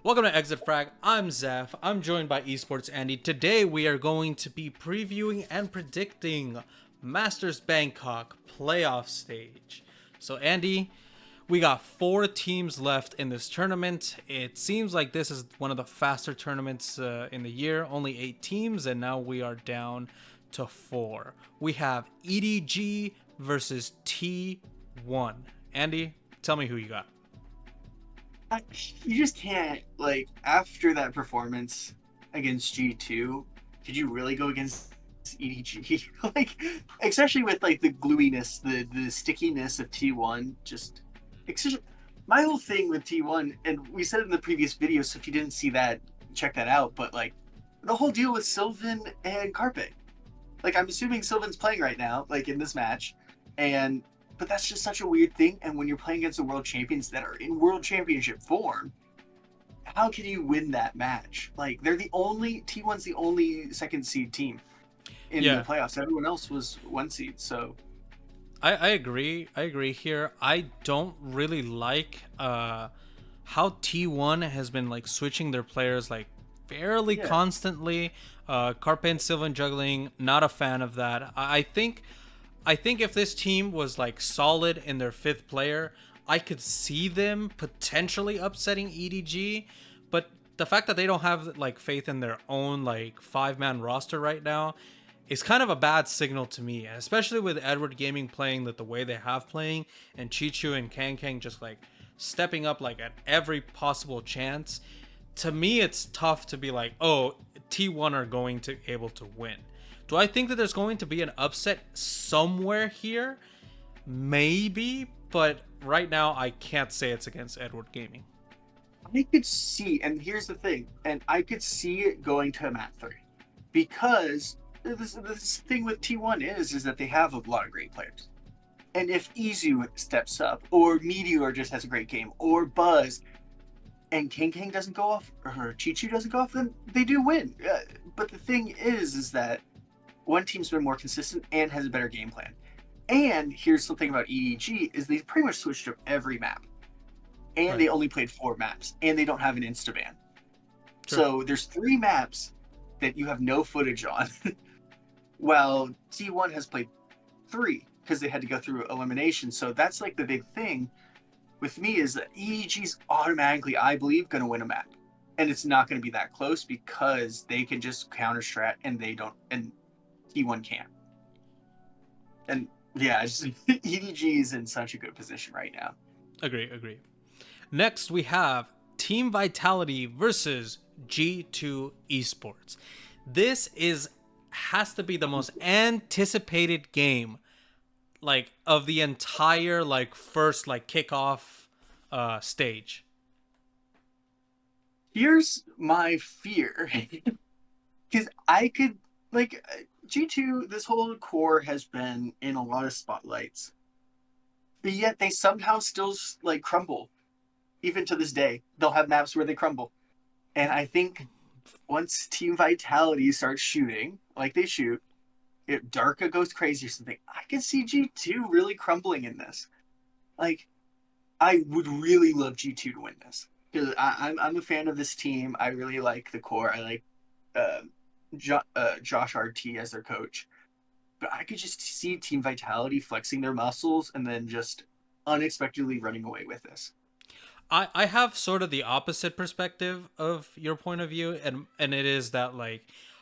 Welcome to Exit Frag. I'm Zeph. I'm joined by Esports Andy. Today we are going to be previewing and predicting Masters Bangkok playoff stage. So Andy, we got 4 teams left in this tournament. It seems like this is one of the faster tournaments in the year. Only 8 teams, and now we are down to 4. We have EDG versus T1. Andy, tell me who you got. I, you just can't, after that performance against G2, could you really go against EDG? Especially with the gluiness, the stickiness of T1. My whole thing with T1, and we said it in the previous video, so if you didn't see that, check that out. But the whole deal with Sylvan and Carpe. I'm assuming Sylvan's playing right now, in this match, and but that's just such a weird thing. And when you're playing against the world champions that are in world championship form, how can you win that match? They're the only T1's the only second seed team in the Yeah, playoffs. Everyone else was 1 seed. So I agree. I agree here. I don't really like how T1 has been switching their players fairly yeah, constantly. Carpe and Sylvan juggling, not a fan of that. I think if this team was solid in their 5th player, I could see them potentially upsetting EDG. But the fact that they don't have faith in their own 5-man roster right now is kind of a bad signal to me, especially with Edward Gaming playing the way they have playing, and Chichu and Kang just stepping up at every possible chance. To me, it's tough to be oh, T1 are going to able to win. Do I think that there's going to be an upset somewhere here? Maybe, but right now I can't say it's against Edward Gaming. I could see. And here's the thing, and I could see it going to map 3 because this thing with T1 is that they have a lot of great players. And if Izu steps up, or Meteor just has a great game, or Buzz, and Kang doesn't go off, or Chichu doesn't go off, then they do win. But the thing is that one team's been more consistent and has a better game plan. And here's something about EDG is they pretty much switched up every map. And Right. they only played 4 maps, and they don't have an insta-ban. Sure. So there's 3 maps that you have no footage on, while T1 has played 3 because they had to go through elimination. So that's the big thing with me is that EEG's automatically, I believe, going to win a map. And it's not going to be that close because they can just counter strat and they don't, and T1 can't. And yeah, EDG is in such a good position right now. Agree. Next, we have Team Vitality versus G2 Esports. This has to be the most anticipated game of the entire first kickoff stage. Here's my fear because I could, G2, this whole core has been in a lot of spotlights, but yet they somehow still crumble. Even to this day, they'll have maps where they crumble. And I think once Team Vitality starts shooting like they shoot, if Derke goes crazy or something, I can see G2 really crumbling in this. Like, I would really love G2 to win this because I'm a fan of this team. I really like the core. I like uh, Josh RT as their coach, but I could just see Team Vitality flexing their muscles and then just unexpectedly running away with this. I have sort of the opposite perspective of your point of view, and it is that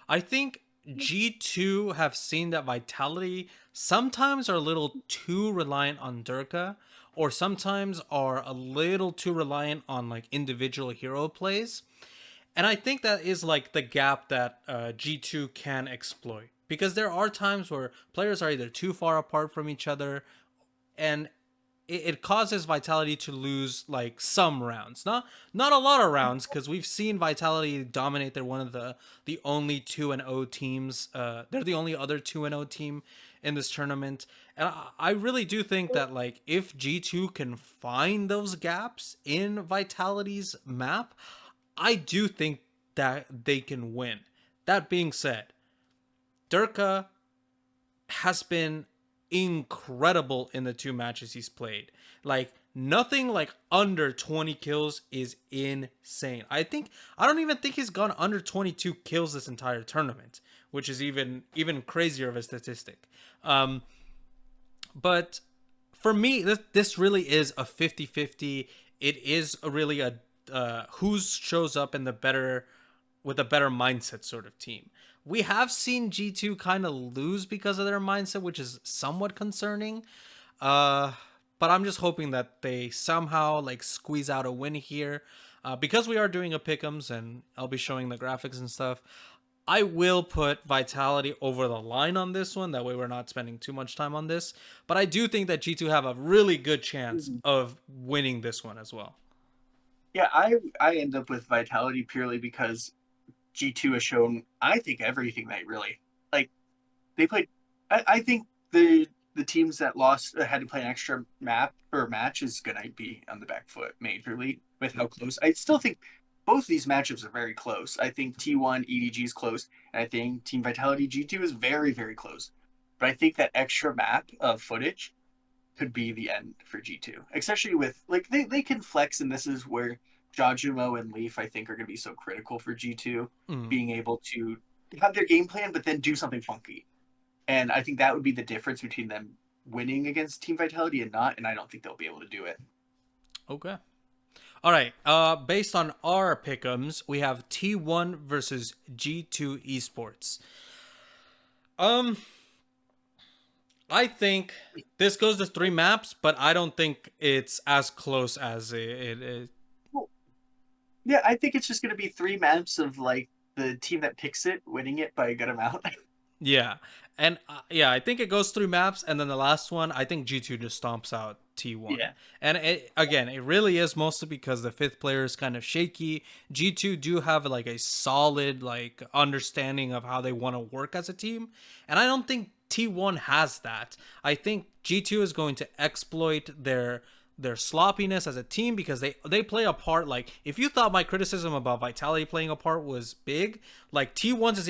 I think G2 have seen that Vitality sometimes are a little too reliant on Durka, or sometimes are a little too reliant on individual hero plays. And I think that is the gap that G2 can exploit, because there are times where players are either too far apart from each other, and it causes Vitality to lose some rounds, not a lot of rounds, because we've seen Vitality dominate. They're one of the only 2-0 teams. They're the only other 2-0 team in this tournament, and I really do think that if G2 can find those gaps in Vitality's map, I do think that they can win. That being said, Durka has been incredible in the 2 matches he's played. nothing like under 20 kills is insane. I don't even think he's gone under 22 kills this entire tournament, which is even crazier of a statistic. Um, but for me, this really is a 50-50. It is a really a who shows up in the better with a better mindset sort of team. We have seen G2 kind of lose because of their mindset, which is somewhat concerning. Uh, but I'm just hoping that they somehow like squeeze out a win here. Because we are doing a pick'ems and I'll be showing the graphics and stuff. I will put Vitality over the line on this one. That way we're not spending too much time on this. But I do think that G2 have a really good chance Mhm. of winning this one as well. Yeah, I end up with Vitality purely because G2 has shown, I think, everything they really like. They played. I think the teams that lost had to play an extra map or match is gonna be on the back foot majorly with how close. I still think both of these matchups are very close. I think T1 EDG is close, and I think Team Vitality G2 is very very close. But I think that extra map of footage could be the end for G2, especially with like they can flex, and this is where Jajumo and Leaf I think are going to be so critical for G2, Mm. being able to have their game plan but then do something funky. And I think that would be the difference between them winning against Team Vitality and not, and I don't think they'll be able to do it. Okay. All right. Based on our pick'ems, we have T1 versus G2 esports. Um, I think this goes to three maps, but I don't think it's as close as it is. Well, yeah, I think it's just going to be three maps of like the team that picks it winning it by a good amount. Yeah, and yeah, I think it goes through maps, and then the last one, I think G2 just stomps out T1. Yeah. And again, it really is mostly because the fifth player is kind of shaky. G2 do have like a solid like understanding of how they want to work as a team, and I don't think T1 has that. I think G2 is going to exploit their sloppiness as a team because they play a part. Like if you thought my criticism about Vitality playing a part was big, like T1's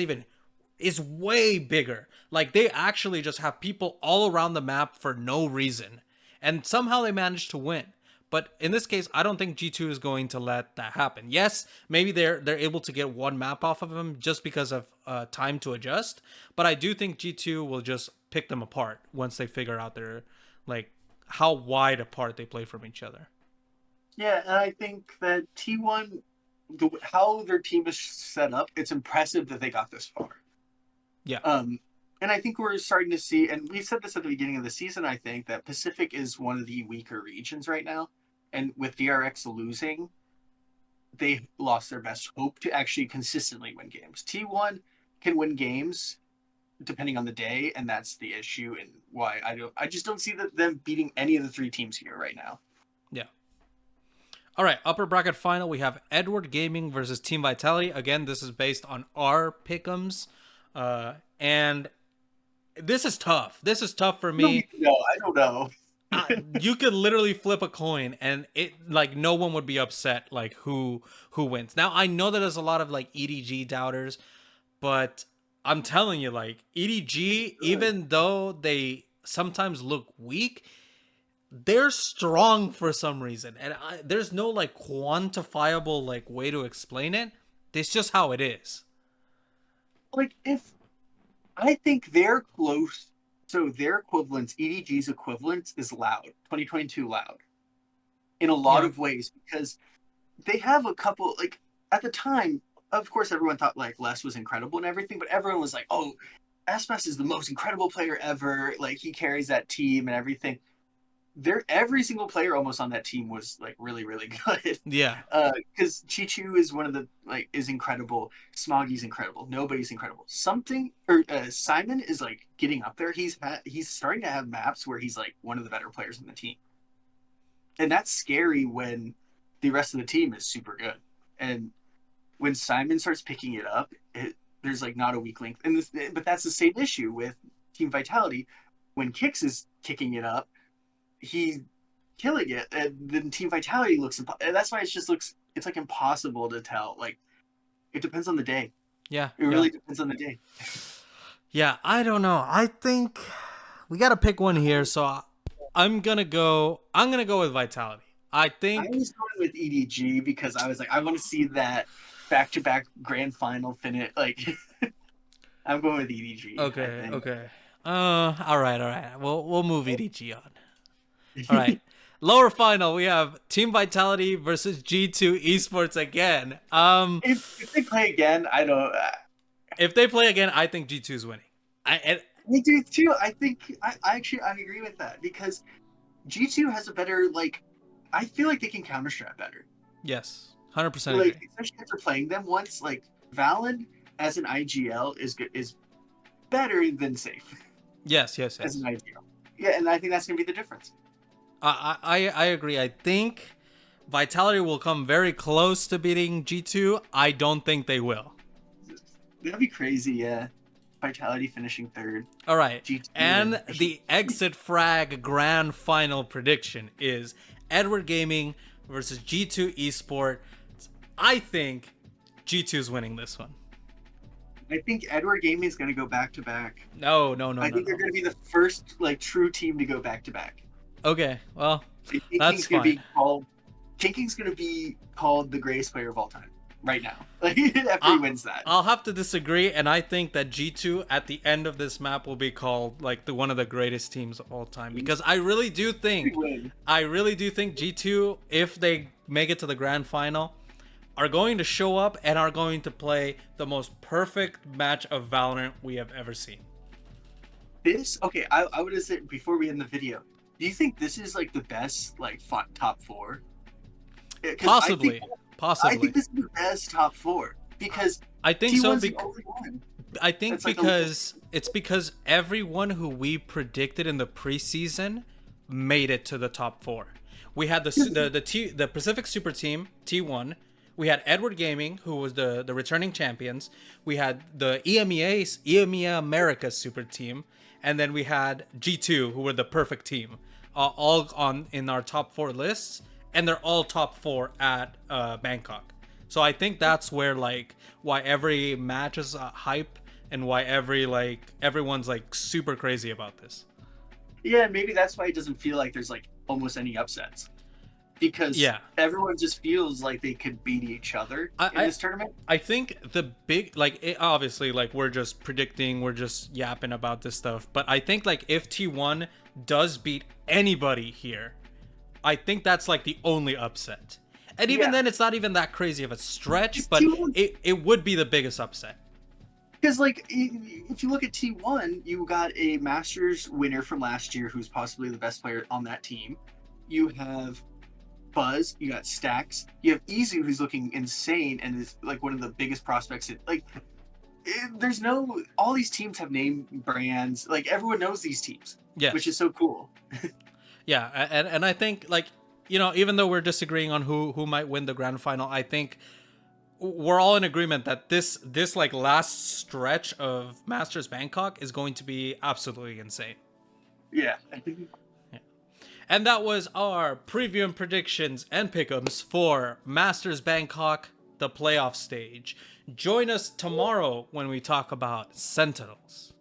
is way bigger. Like they actually just have people all around the map for no reason, and somehow they managed to win. But in this case, I don't think G2 is going to let that happen. Yes, maybe they're able to get one map off of them just because of time to adjust. But I do think G2 will just pick them apart once they figure out their like how wide apart they play from each other. Yeah, and I think that T1, how their team is set up, it's impressive that they got this far. Yeah. Um, and I think we're starting to see, and we said this at the beginning of the season, I think, that Pacific is one of the weaker regions right now. And with DRX losing, they lost their best hope to actually consistently win games. T1 can win games depending on the day, and that's the issue and why I just don't see them beating any of the three teams here right now. Yeah. All right, upper bracket final. We have Edward Gaming versus Team Vitality. Again, this is based on our pick'ems, and this is tough. This is tough for I don't me. even know. I don't know. You could literally flip a coin, and it like no one would be upset. Like who wins? Now I know that there's a lot of like EDG doubters, but I'm telling you, like EDG, even though they sometimes look weak, they're strong for some reason, and there's no like quantifiable like way to explain it. It's just how it is. Like if I think they're close. So their equivalents, EDG's equivalent is Loud, 2022 Loud, in a lot Yeah, of ways because they have a couple like at the time. Of course, everyone thought like Les was incredible and everything, but everyone was like, "Oh, Aspas is the most incredible player ever. Like he carries that team and everything." Every single player almost on that team was like really really good. yeah, Because Chichu is one of the like is incredible. Smoggy's incredible. Nobody's incredible. Something or Simon is like getting up there. He's starting to have maps where he's like one of the better players in the team, and that's scary when the rest of the team is super good. And when Simon starts picking it up, there's like not a weak link. But that's the same issue with Team Vitality. When Kix is kicking it up, he's killing it, and then Team Vitality looks. And that's why it just looks. It's like impossible to tell. Like it depends on the day. yeah, It yeah, really depends on the day. yeah. I don't know. I think we got to pick one here. So I'm gonna go with Vitality. I I think was going with EDG because I was like, I want to see that back-to-back grand final finish. Like, I'm going with EDG. I okay, think. okay. All right. We'll move EDG on. All right. Lower final, we have Team Vitality versus G2 Esports again. If they play again, I don't. If they play again, I think G2 is winning. I I do too. I think I actually I agree with that because G2 has a better like. I feel like they can counter strat better. Yes, 100% Like agree. especially after playing them once, like Valen as an IGL is good is better than safe Yes, yes, as an yes. IGL. Yeah, and I think that's gonna be the difference. I agree. I think Vitality will come very close to beating G2. I don't think they will. That'd be crazy. Yeah, Vitality finishing third, All right. G2 And and the exit frag grand final prediction is Edward Gaming versus G2 Esport. I think G2 is winning this one. I think Edward Gaming is gonna go back to back. No, no, no, I no, think they're no. gonna be the first like true team to go back to back. Okay, well, King's that's gonna fine. be called King's gonna be called the greatest player of all time right now. Like after he I, wins that. I'll have to disagree, and I think that G2 at the end of this map will be called like one of the greatest teams of all time because Win. I really do think G2, if they make it to the grand final, are going to show up and are going to play the most perfect match of Valorant we have ever seen. This okay, I would have said before we end the video, do you think this is like the best like top four? Because Possibly, I possibly. think this is the best top four because I think so. T1's the only one. I think That's like a because everyone who we predicted in the preseason made it to the top four. We had the Pacific Super Team T1. We had Edward Gaming, who was the returning champions. We had the EMEA America Super Team, and then we had G2, who were the perfect team, all on in our top four lists, and they're all top four at Bangkok. So I think that's where like why every match is hype and why everyone's like super crazy about this. yeah, maybe that's why it doesn't feel like there's like almost any upsets. Because Yeah. everyone just feels like they could beat each other in I this tournament. I think the big like it, obviously like we're just predicting, we're just yapping about this stuff, but I think like if T1 does beat anybody here, I think that's like the only upset. And even Yeah, then it's not even that crazy of a stretch, because but T1, it would be the biggest upset. because like if you look at T1, you got a Masters winner from last year who's possibly the best player on that team. You have Buzz, you got Stacks, you have Izu who's looking insane and is like one of the biggest prospects. There's no all these teams have name brands. Like everyone knows these teams, which is Yes. so cool. Yeah, and I think like even though we're disagreeing on who might win the grand final, I think we're all in agreement that this like last stretch of Masters Bangkok is going to be absolutely insane. Yeah. Yeah. And that was our preview and predictions and pick'ems for Masters Bangkok, the playoff stage. Join us tomorrow when we talk about Sentinels.